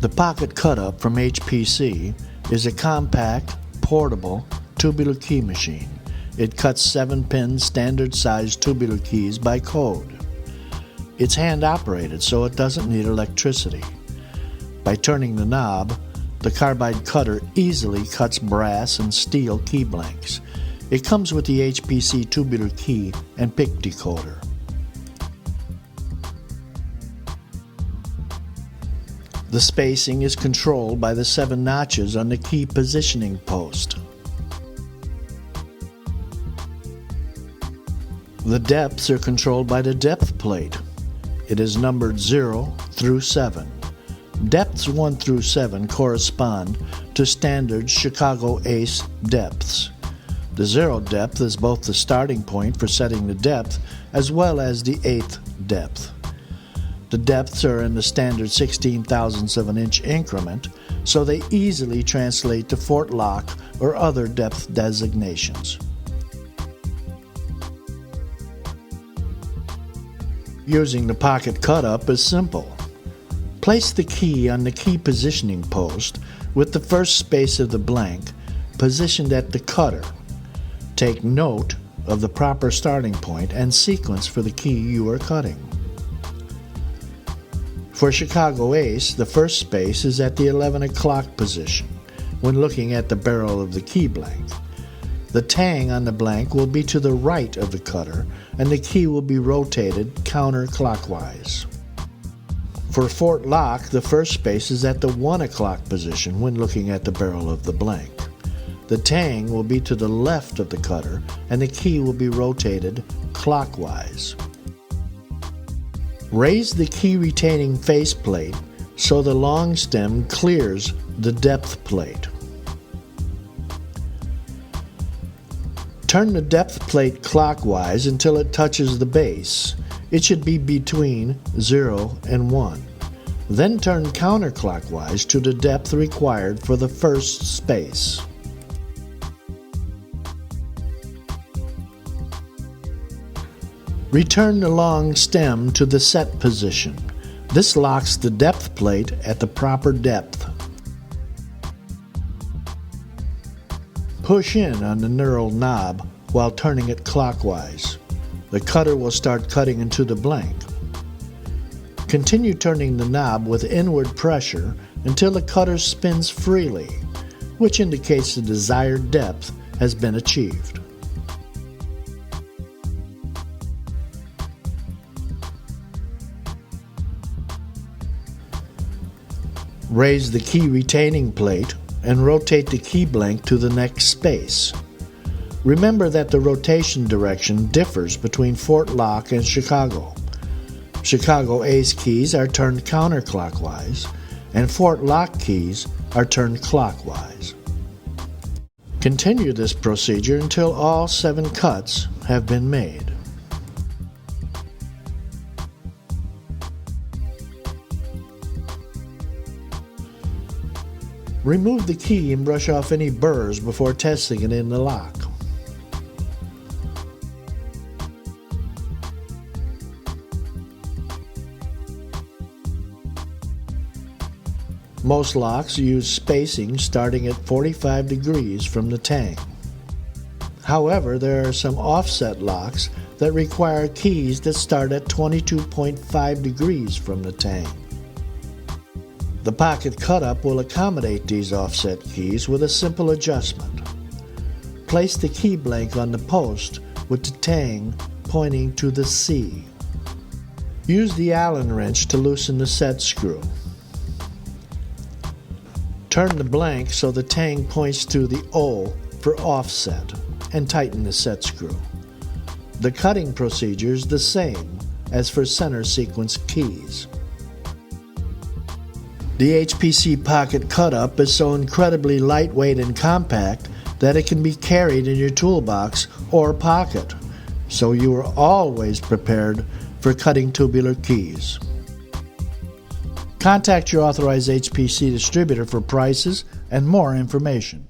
The Pocket Cut-Up from HPC is a compact, portable, tubular key machine. It cuts 7-pin standard-sized tubular keys by code. It's hand-operated, so it doesn't need electricity. By turning the knob, the carbide cutter easily cuts brass and steel key blanks. It comes with the HPC tubular key and pick decoder. The spacing is controlled by the 7 notches on the key positioning post. The depths are controlled by the depth plate. It is numbered 0 through 7. Depths 1 through 7 correspond to standard Chicago ACE depths. The 0 depth is both the starting point for setting the depth as well as the 8th depth. The depths are in the standard 16 thousandths of an inch increment, so they easily translate to Fort Lock or other depth designations. Using the Pocket Cut-Up is simple. Place the key on the key positioning post with the first space of the blank positioned at the cutter. Take note of the proper starting point and sequence for the key you are cutting. For Chicago ACE, the first space is at the 11 o'clock position when looking at the barrel of the key blank. The tang on the blank will be to the right of the cutter and the key will be rotated counterclockwise. For Fort Lock, the first space is at the 1 o'clock position when looking at the barrel of the blank. The tang will be to the left of the cutter and the key will be rotated clockwise. Raise the key retaining faceplate so the long stem clears the depth plate. Turn the depth plate clockwise until it touches the base. It should be between 0 and 1. Then turn counterclockwise to the depth required for the first space. Return the long stem to the set position. This locks the depth plate at the proper depth. Push in on the knurled knob while turning it clockwise. The cutter will start cutting into the blank. Continue turning the knob with inward pressure until the cutter spins freely, which indicates the desired depth has been achieved. Raise the key retaining plate and rotate the key blank to the next space. Remember that the rotation direction differs between Fort Lock and Chicago. Chicago ACE keys are turned counterclockwise, and Fort Lock keys are turned clockwise. Continue this procedure until all 7 cuts have been made. Remove the key and brush off any burrs before testing it in the lock. Most locks use spacing starting at 45 degrees from the tang. However, there are some offset locks that require keys that start at 22.5 degrees from the tang. The Pocket Cut-Up will accommodate these offset keys with a simple adjustment. Place the key blank on the post with the tang pointing to the C. Use the Allen wrench to loosen the set screw. Turn the blank so the tang points to the O for offset and tighten the set screw. The cutting procedure is the same as for center sequence keys. The HPC Pocket Cut-Up is so incredibly lightweight and compact that it can be carried in your toolbox or pocket, so you are always prepared for cutting tubular keys. Contact your authorized HPC distributor for prices and more information.